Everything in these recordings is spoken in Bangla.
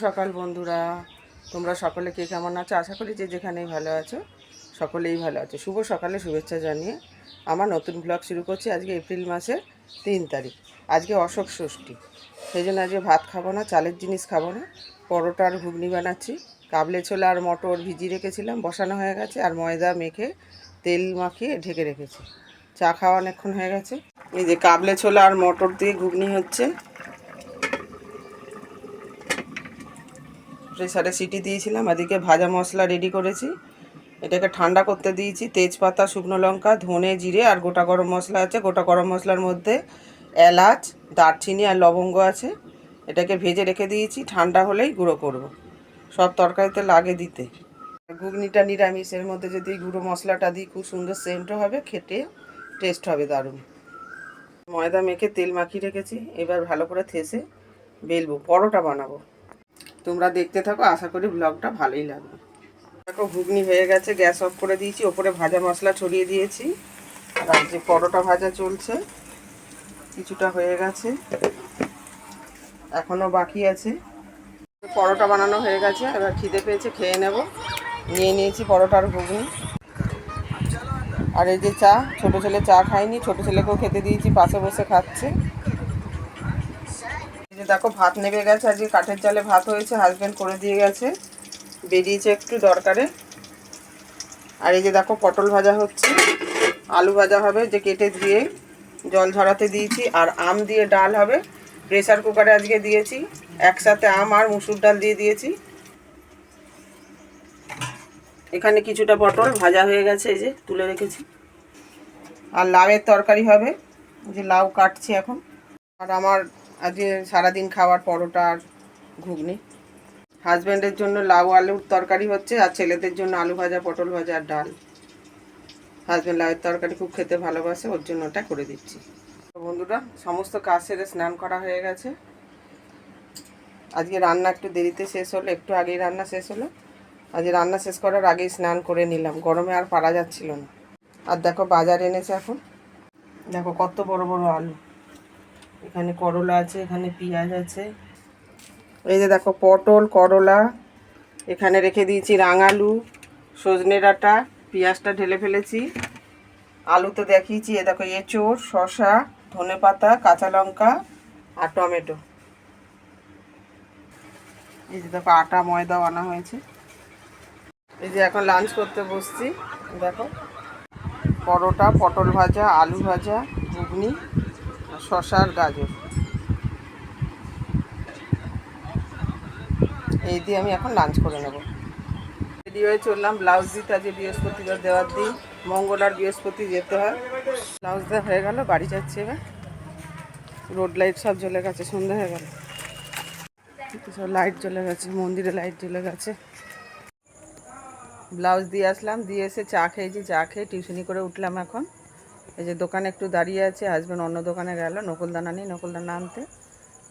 সকাল বন্ধুরা, তোমরা সকলে কে কেমন আছো? আশা করি যে যেখানেই ভালো আছো, সকলেই ভালো আছো। শুভ সকালে শুভেচ্ছা জানিয়ে আমার নতুন ব্লগ শুরু করছি। আজকে এপ্রিল মাসের 3 তারিখ। আজকে অশোক ষষ্ঠী, সেই জন্য আজকে ভাত খাবো না, চালের জিনিস খাবো না। পরোটা আর ঘুগনি বানাচ্ছি। কাবলে ছোলা আর মটর ভিজিয়ে রেখেছিলাম, বসানো হয়ে গেছে। আর ময়দা মেখে তেল মাখিয়ে ঢেকে রেখেছি। চা খাওয়া অনেকক্ষণ হয়ে গেছে। এই যে কাবলে ছোলা আর মটর দিয়ে ঘুগনি হচ্ছে। প্রেসারে সিটি দিয়েছিলাম। এদিকে ভাজা মশলা রেডি করেছি, এটাকে ঠান্ডা করতে দিয়েছি। তেজপাতা, শুকনো লঙ্কা, ধনে, জিরে আর গোটা গরম মশলা আছে। গোটা গরম মশলার মধ্যে এলাচ, দারচিনি আর লবঙ্গ আছে। এটাকে ভেজে রেখে দিয়েছি, ঠান্ডা হলেই গুঁড়ো করব। সব তরকারিতে লাগে দিতে। ঘুগনিটা নিরামিষের মধ্যে যদি গুঁড়ো মশলাটা দিই খুব সুন্দর সেন্টও হবে, খেতে টেস্ট হবে দারুণ। ময়দা মেখে তেল মাখিয়ে রেখেছি, এবার ভালো করে থেসে বেলবো, পরোটা বানাবো। তোমরা দেখতে থাকো, আশা করি ব্লগটা ভালোই লাগবে। দেখো ঘুগনি হয়ে গেছে, গ্যাস অফ করে দিয়েছি, ওপরে ভাজা মশলা ছড়িয়ে দিয়েছি। আর যে পরোটা ভাজা চলছে, কিছুটা হয়ে গেছে, এখনও বাকি আছে। পরোটা বানানো হয়ে গেছে, এবার খিদে পেয়েছে, খেয়ে নেব। নিয়ে নিয়েছি পরোটার ঘুগনি। আর এই যে চা, ছোটো ছেলে চা খায়নি, ছোটো ছেলেকেও খেতে দিয়েছি, পাশে বসে খাচ্ছে। এই যে দেখো ভাত নেমে গেছে, আজকে কাঠের জালে ভাত হয়েছে, হাজব্যান্ড করে দিয়ে গেছে, বেরিয়েছে একটু দরকারে। আর এই যে দেখো পটল ভাজা হচ্ছে, আলু ভাজা হবে, যে কেটে ধুয়ে জল ঝরাতে দিয়েছি। আর আম দিয়ে ডাল হবে, প্রেসার কুকারে আজকে দিয়েছি। একসাথে আম আর মুসুর ডাল দিয়ে দিয়েছি। এখানে কিছুটা পটল ভাজা হয়ে গেছে, এই যে তুলে রেখেছি। আর লাউয়ের তরকারি হবে, যে লাউ কাটছি এখন। আর আমার আজকে সারাদিন খাওয়ার পরোটা আর ঘুগনি। হাজব্যান্ডের জন্য লাউ আলুর তরকারি হচ্ছে, আর ছেলেদের জন্য আলু ভাজা, পটল ভাজা আর ডাল। হাজব্যান্ড লাউয়ের তরকারি খুব খেতে ভালোবাসে, ওর জন্য ওটা করে দিচ্ছি। বন্ধুরা, সমস্ত কাজ সেরে স্নান করা হয়ে গেছে। আজকে রান্না একটু দেরিতে শেষ হলো, একটু আগেই রান্না শেষ হলো। আজকে রান্না শেষ করার আগেই স্নান করে নিলাম, গরমে আর পারা যাচ্ছিল না। আর দেখো বাজার এনেছে এখন, দেখো কত বড় বড় আলু। এখানে করলা আছে, এখানে পেঁয়াজ আছে। এই যে দেখো পটল, করলা, এখানে রেখে দিয়েছি রাঙালু, সজনে ডাঁটা, পেঁয়াজটা ঢেলে ফেলেছি। আলু তো দেখিয়েছি। এ দেখো এঁচোড়, শসা, ধনেপাতা, কাঁচা লঙ্কা আর টমেটো। এই যে দেখো আটা ময়দাও আনা হয়েছে। এই যে এখন লাঞ্চ করতে বসছি। দেখো পরোটা, পটল ভাজা, আলু ভাজা, ঘুগনি, শসা আর গাজর, এই দিয়ে আমি এখন লাঞ্চ করে নেব। রেডি হয়ে চললাম ব্লাউজ দিতে। আজকে বৃহস্পতিবার, দেওয়ার দিন। মঙ্গল আর বৃহস্পতি যেতে হয়। ব্লাউজ দেওয়া হয়ে গেল, বাড়ি যাচ্ছে এবার। রোড লাইট সব জ্বলে গেছে, সন্ধ্যা হয়ে গেল, সব লাইট জ্বলে গেছে, মন্দিরে লাইট জ্বলে গেছে। ব্লাউজ দিয়ে আসলাম, দিয়ে এসে চা খেয়েছি, চা খেয়ে টিউশনি করে উঠলাম এখন। এই যে দোকানে একটু দাঁড়িয়ে আছে, হাজব্যান্ড অন্য দোকানে গেল নকুলদানা নেই, নকুলদানা আনতে।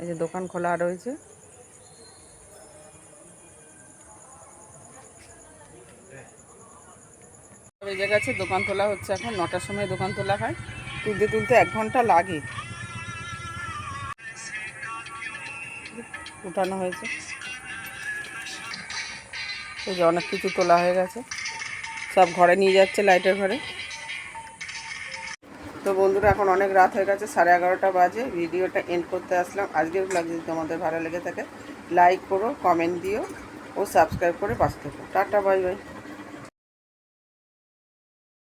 এই যে দোকান খোলা রয়েছে। বেজে গেছে, দোকান তোলা হচ্ছে এখন। 9টার সময় দোকান তোলা হয়, তুলতে তুলতে 1 ঘন্টা লাগে। উঠানো হয়েছে, এই যে অনেক কিছু তোলা হয়ে গেছে, সব ঘরে নিয়ে যাচ্ছে, লাইটের ঘরে। তো বন্ধুরা, এখন অনেক রাত হয়ে গেছে, 11:30 বাজে। ভিডিওটা এন্ড করতে আসলাম। আজকের ব্লগ যদি তোমাদের ভালো লেগে থাকে, লাইক করো, কমেন্ট দিও ও সাবস্ক্রাইব করে পাশে থেকো। Tata, bye bye.